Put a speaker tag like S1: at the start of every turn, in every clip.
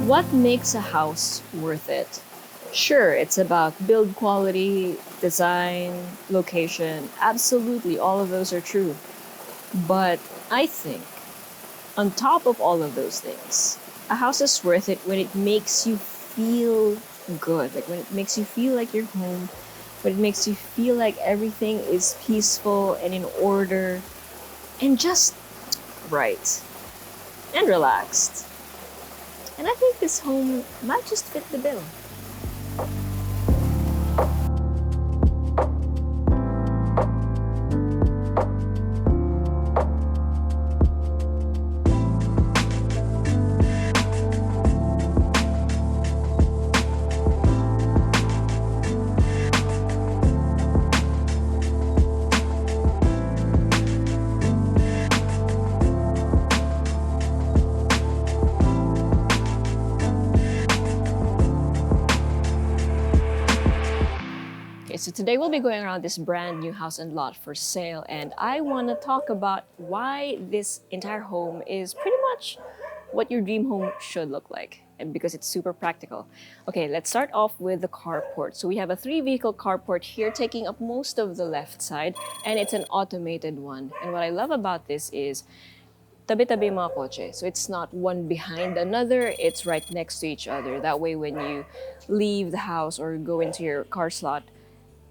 S1: What makes a house worth it? Sure, it's about build quality, design, location. Absolutely, all of those are true. But I think, on top of all of those things, a house is worth it when it makes you feel good. Like when it makes you feel like you're home, when it makes you feel like everything is peaceful and in order and just right and relaxed. And I think this home might just fit the bill. Okay, so today we'll be going around this brand new house and lot for sale, and I want to talk about why this entire home is pretty much what your dream home should look like, and because it's super practical. Okay, let's start off with the carport. So we have a 3-vehicle carport here taking up most of the left side, and it's an automated one. And what I love about this is tabi-tabi yung mga kotse. So it's not one behind another, it's right next to each other. That way when you leave the house or go into your car slot,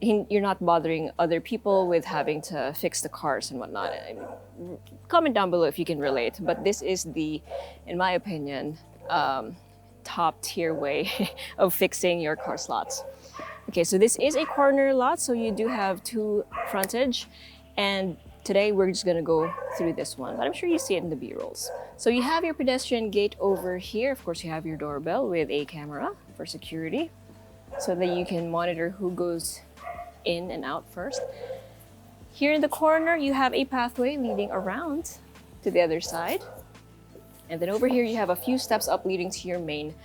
S1: you're not bothering other people with having to fix the cars and whatnot. I mean, comment down below if you can relate. But this is the, in my opinion, top tier way of fixing your car slots. Okay, so this is a corner lot, so you do have 2 frontage. And today we're just gonna go through this one, but I'm sure you see it in the B-rolls. So you have your pedestrian gate over here. Of course, you have your doorbell with a camera for security so that you can monitor who goes in and out first. Here in the corner, you have a pathway leading around to the other side. And then over here, you have a few steps up leading to your main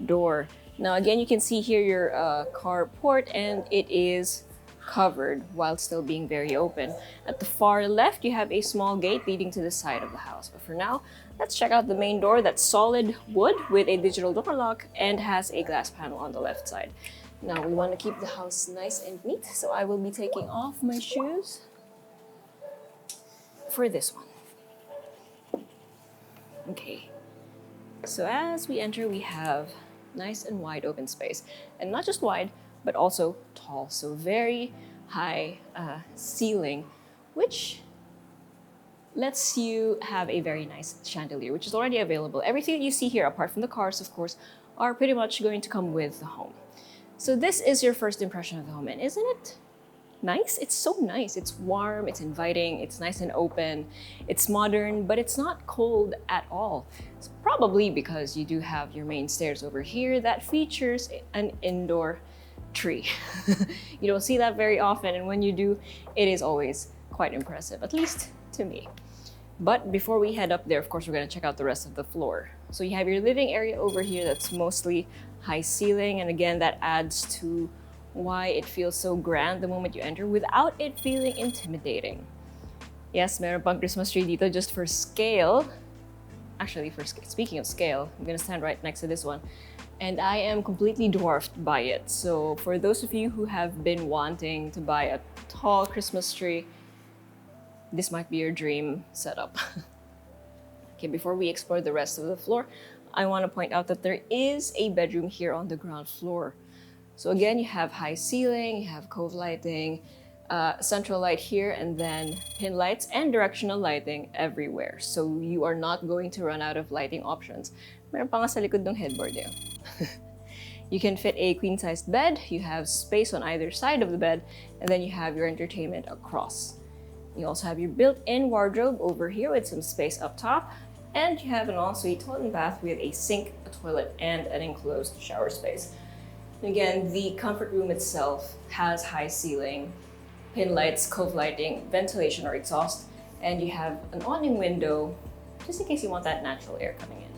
S1: door. Now, again, you can see here your carport, and it is covered while still being very open. At the far left, you have a small gate leading to the side of the house. But for now, let's check out the main door. That's solid wood with a digital door lock and has a glass panel on the left side. Now, we want to keep the house nice and neat, so I will be taking off my shoes for this one. Okay, so as we enter, we have nice and wide open space. And not just wide, but also tall, so very high ceiling, which lets you have a very nice chandelier, which is already available. Everything that you see here, apart from the cars, of course, are pretty much going to come with the home. So this is your first impression of the home, and isn't it nice? It's so nice. It's warm, it's inviting, it's nice and open, it's modern, but it's not cold at all. It's probably because you do have your main stairs over here that features an indoor tree. You don't see that very often, and when you do, it is always quite impressive, at least to me. But before we head up there, of course, we're gonna check out the rest of the floor. So you have your living area over here that's mostly high ceiling, and again, that adds to why it feels so grand the moment you enter without it feeling intimidating. Yes, meron pang Christmas tree dito just for scale. Actually, speaking of scale, I'm gonna stand right next to this one. And I am completely dwarfed by it. So for those of you who have been wanting to buy a tall Christmas tree, this might be your dream setup. Okay, before we explore the rest of the floor, I want to point out that there is a bedroom here on the ground floor. So again, you have high ceiling, you have cove lighting, central light here, and then pin lights and directional lighting everywhere. So you are not going to run out of lighting options. Meron pa nga sa likod ng headboard eh. You can fit a queen-sized bed, you have space on either side of the bed, and then you have your entertainment across. You also have your built-in wardrobe over here with some space up top, and you have an ensuite toilet and bath with a sink, a toilet, and an enclosed shower space. Again, the comfort room itself has high ceiling, pin lights, cove lighting, ventilation or exhaust, and you have an awning window just in case you want that natural air coming in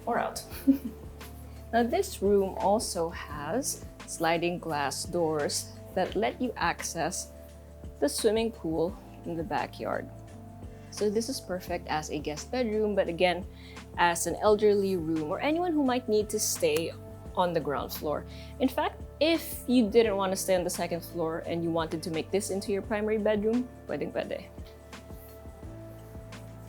S1: or out. Now this room also has sliding glass doors that let you access the swimming pool in the backyard. So this is perfect as a guest bedroom, but again, as an elderly room or anyone who might need to stay on the ground floor. In fact, if you didn't want to stay on the second floor and you wanted to make this into your primary bedroom, pwedeng pwede.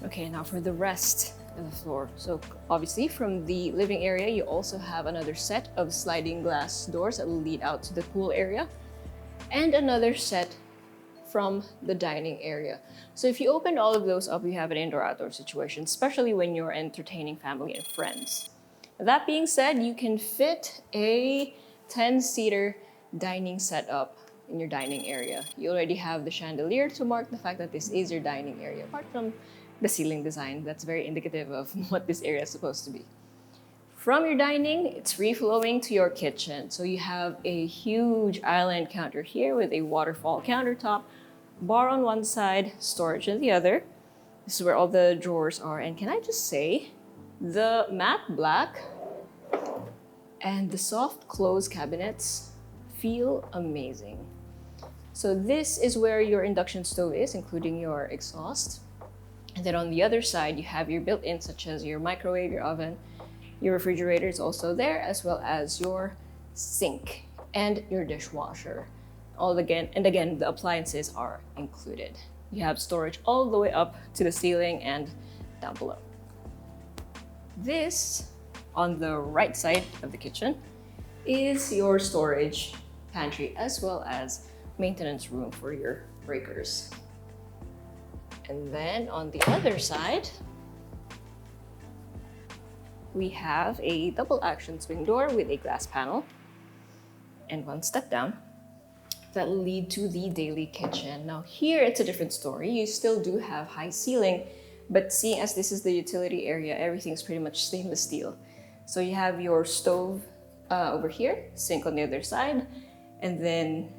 S1: Okay, now for the rest of the floor. So obviously from the living area, you also have another set of sliding glass doors that will lead out to the pool area, and another set from the dining area. So if you opened all of those up, you have an indoor-outdoor situation, especially when you're entertaining family and friends. That being said, you can fit a 10-seater dining setup in your dining area. You already have the chandelier to mark the fact that this is your dining area, apart from the ceiling design that's very indicative of what this area is supposed to be. From your dining, it's free-flowing to your kitchen. So you have a huge island counter here with a waterfall countertop, bar on one side, storage on the other. This is where all the drawers are. And can I just say, the matte black and the soft close cabinets feel amazing. So this is where your induction stove is, including your exhaust. And then on the other side, you have your built-in, such as your microwave, your oven, your refrigerator is also there, as well as your sink and your dishwasher. Again, the appliances are included. You have storage all the way up to the ceiling and down below. This, on the right side of the kitchen, is your storage pantry, as well as maintenance room for your breakers. And then on the other side, we have a double action swing door with a glass panel and one step down that will lead to the daily kitchen. Now here it's a different story. You still do have high ceiling, but seeing as this is the utility area, everything's pretty much stainless steel. So you have your stove over here, sink on the other side, and then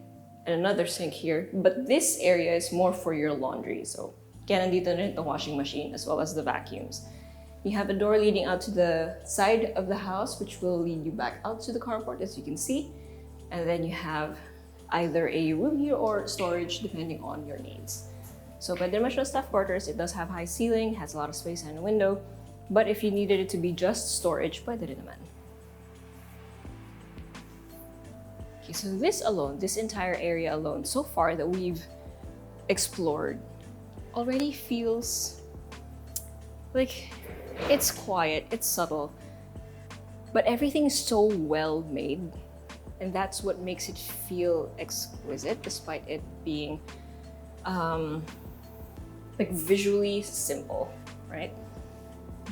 S1: another sink here. But this area is more for your laundry. So kaya nandito rin the washing machine as well as the vacuums. You have a door leading out to the side of the house, which will lead you back out to the carport, as you can see. And then you have either a room here or storage, depending on your needs. So pwede naman siya staff quarters. It does have high ceiling, has a lot of space and a window. But if you needed it to be just storage, pwede rin naman. Okay, so this entire area alone, so far that we've explored, already feels like it's quiet, it's subtle, but everything is so well made, and that's what makes it feel exquisite, despite it being like visually simple, right?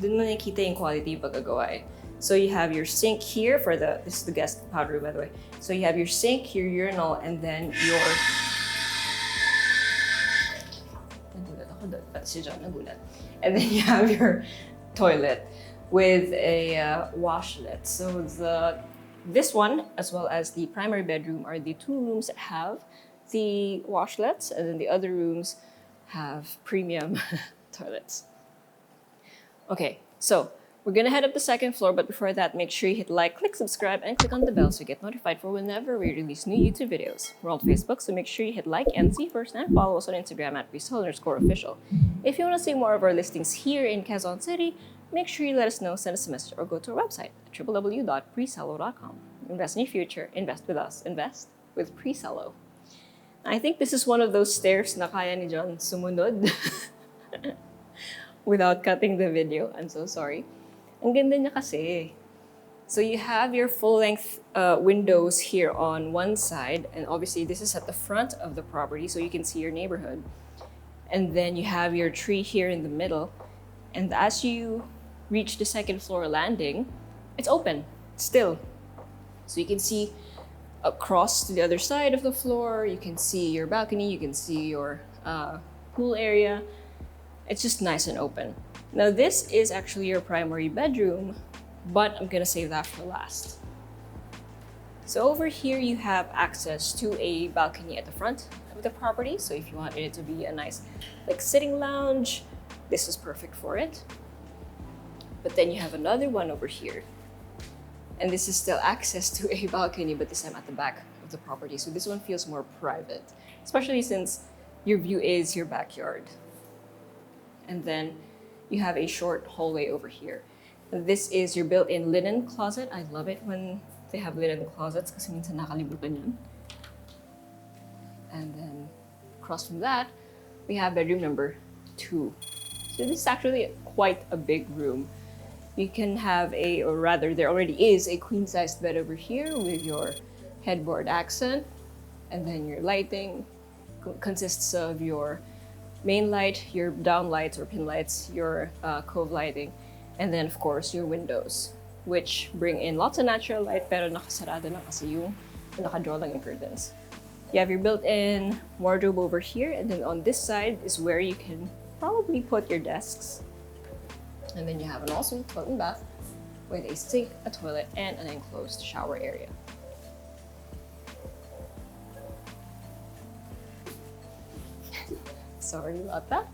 S1: Dun mo nakikita yung quality yung pagkagawa eh. So you have your sink here for this is the guest powder room, by the way. So you have your sink, your urinal, and then your and then you have your toilet with a washlet. So this one, as well as the primary bedroom, are the two rooms that have the washlets, and then the other rooms have premium toilets. Okay, so we're gonna head up the second floor, but before that, make sure you hit like, click subscribe, and click on the bell so you get notified for whenever we release new YouTube videos. We're on Facebook, so make sure you hit like and see first, and follow us on Instagram at Presello_official. If you want to see more of our listings here in Quezon City, make sure you let us know, send us a message, or go to our website at www.presello.com. Invest in your future, invest with us, invest with Presello. I think this is one of those stairs na kaya ni John sumunod without cutting the video. I'm so sorry. Ang ganda niya kasi. So you have your full-length windows here on one side, and obviously this is at the front of the property, so you can see your neighborhood. And then you have your tree here in the middle. And as you reach the second floor landing, it's open still. So you can see across to the other side of the floor, you can see your balcony, you can see your pool area. It's just nice and open. Now this is actually your primary bedroom, but I'm gonna save that for last. So over here you have access to a balcony at the front of the property. So if you wanted it to be a nice like sitting lounge, this is perfect for it. But then you have another one over here. And this is still access to a balcony, but this time at the back of the property. So this one feels more private, especially since your view is your backyard. And then you have a short hallway over here. This is your built-in linen closet. I love it when they have linen closets kasi minsan nakalimutan yan. And then across from that, we have bedroom number 2. So this is actually quite a big room. You can have or rather there already is a queen-sized bed over here with your headboard accent. And then your lighting consists of your main light, your down lights or pin lights, your cove lighting, and then of course your windows, which bring in lots of natural light pero nakasarado na kasi yung nakadraw lang yung curtains. You have your built-in wardrobe over here, and then on this side is where you can probably put your desks. And then you have an ensuite toilet and bath with a sink, a toilet, and an enclosed shower area. Sorry about that.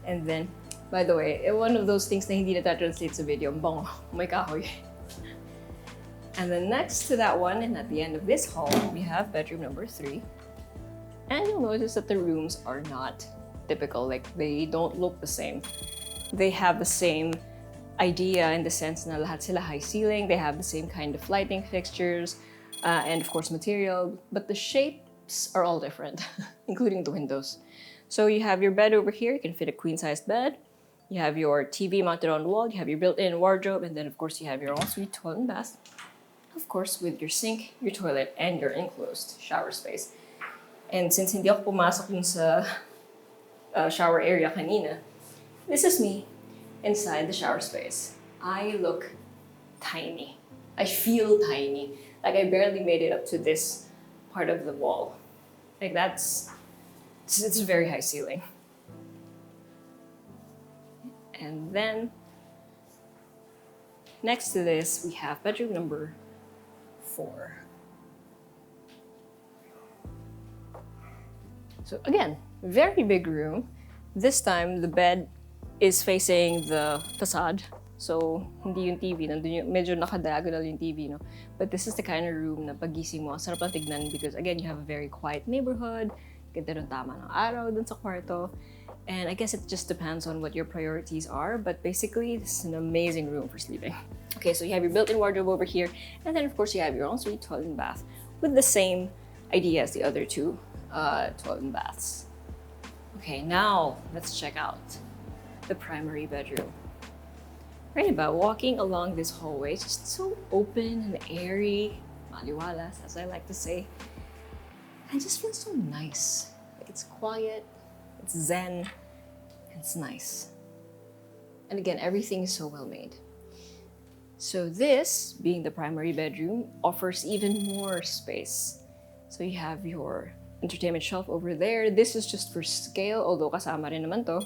S1: And then, by the way, one of those things na hindi na-translate sa video, bango, may kahoy. And then next to that one, and at the end of this hall, we have bedroom number 3. And you'll notice that the rooms are not typical, like they don't look the same. They have the same idea in the sense na lahat sila high ceiling, they have the same kind of lighting fixtures, and of course material, but the shapes are all different, including the windows. So you have your bed over here, you can fit a queen-sized bed. You have your TV mounted on the wall, you have your built-in wardrobe, and then of course you have your ensuite toilet and bath. Of course, with your sink, your toilet, and your enclosed shower space. And since hindi ako pumasok dun sa shower area kanina, this is me inside the shower space. I look tiny. I feel tiny. Like I barely made it up to this part of the wall. Like it's a very high ceiling. And then, next to this, we have bedroom number 4. So again, very big room. This time, the bed is facing the facade. So, hindi yung TV. Nandun yung, medyo naka-diagonal yung TV, no? But this is the kind of room na pagising mo, sarap lang tignan because again, you have a very quiet neighborhood. Ganda ng tama ng araw dun sa kwarto. And I guess it just depends on what your priorities are, but basically, this is an amazing room for sleeping. Okay, so you have your built-in wardrobe over here, and then of course you have your ensuite toilet and bath with the same idea as the other 2 toilet and baths. Okay, now let's check out the primary bedroom. Right about walking along this hallway, it's just so open and airy, maliwalas, as I like to say. And it just feels so nice. Like it's quiet, it's zen, it's nice. And again, everything is so well made. So this, being the primary bedroom, offers even more space. So you have your entertainment shelf over there. This is just for scale, although kasama rin naman to.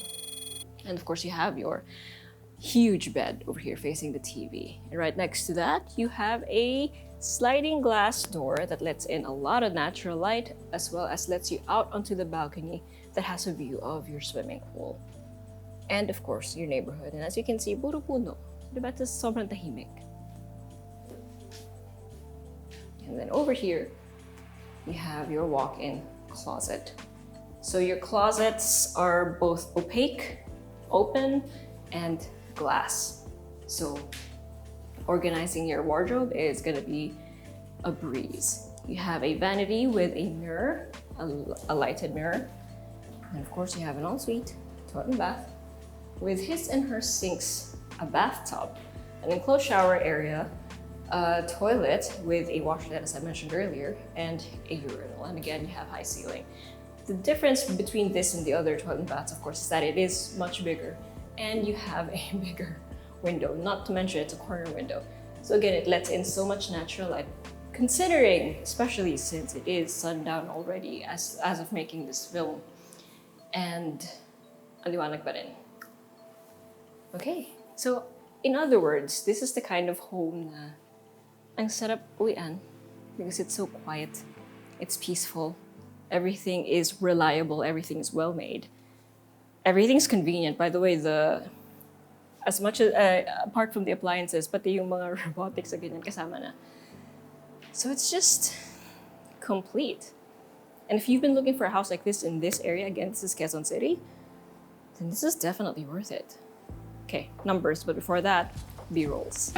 S1: And of course, you have your huge bed over here facing the TV. And right next to that, you have a sliding glass door that lets in a lot of natural light, as well as lets you out onto the balcony that has a view of your swimming pool. And of course, your neighborhood. And as you can see, puro puno. Diba? Ito sobrang tahimik. And then over here, you have your walk-in closet. So your closets are both opaque, open, and glass. So organizing your wardrobe is gonna be a breeze. You have a vanity with a mirror, a lighted mirror. And of course you have an ensuite, toilet and bath, with his and her sinks, a bathtub, an enclosed shower area, a toilet with a washlet, as I mentioned earlier, and a urinal. And again, you have high ceiling. The difference between this and the other toilet and baths, of course, is that it is much bigger and you have a bigger window, not to mention it's a corner window. So again, it lets in so much natural light, considering, especially since it is sundown already as of making this film. And aliwanag pa rin. Okay, so in other words, this is the kind of home na ang sarap uwian because it's so quiet, it's peaceful, everything is reliable, everything is well made. Everything's convenient. By the way, as much as apart from the appliances, pati yung mga robotics na ganyan kasama na. So it's just complete. And if you've been looking for a house like this in this area, again, this is Quezon City, then this is definitely worth it. Okay, numbers, but before that, B-rolls.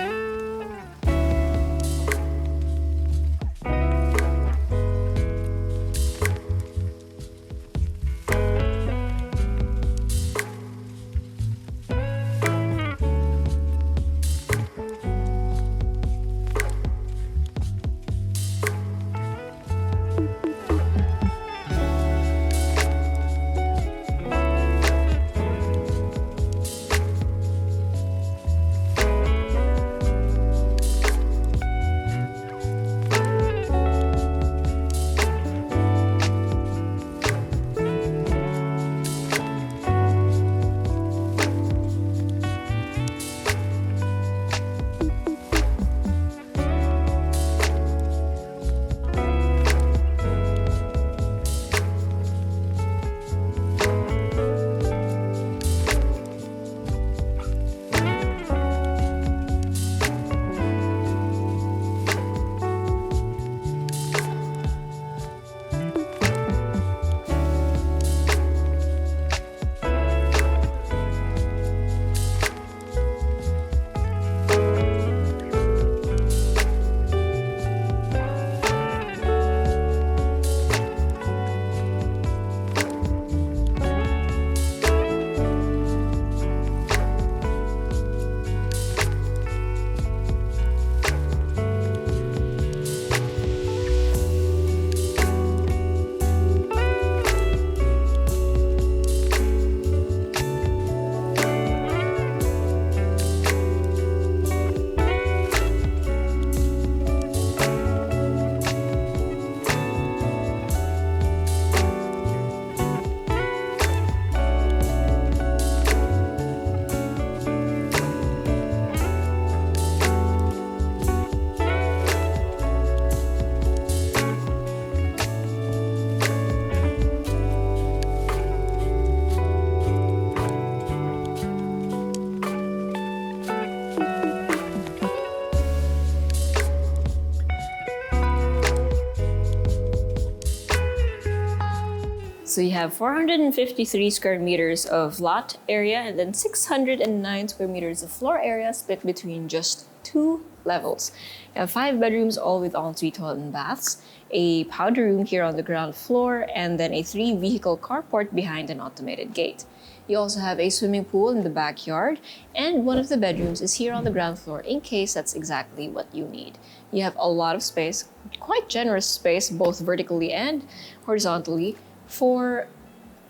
S1: So you have 453 square meters of lot area and then 609 square meters of floor area split between just 2 levels. You have 5 bedrooms, all with ensuite toilet and baths, a powder room here on the ground floor, and then a 3-vehicle carport behind an automated gate. You also have a swimming pool in the backyard, and one of the bedrooms is here on the ground floor in case that's exactly what you need. You have a lot of space, quite generous space, both vertically and horizontally, for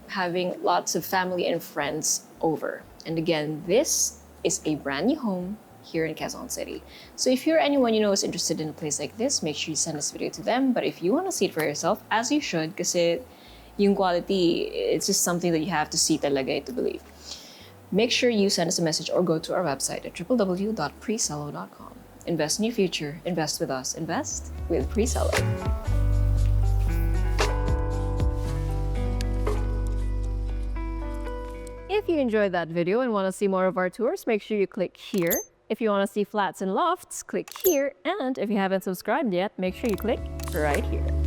S1: having lots of family and friends over. And again, this is a brand new home here in Quezon City. So if you're anyone you know is interested in a place like this, make sure you send this video to them. But if you want to see it for yourself, as you should, kasi yung quality, it's just something that you have to see talaga to believe. Make sure you send us a message or go to our website at www.presello.com. Invest in your future, invest with us, invest with Presello. If you enjoyed that video and want to see more of our tours, make sure you click here. If you want to see flats and lofts, click here. And if you haven't subscribed yet, make sure you click right here.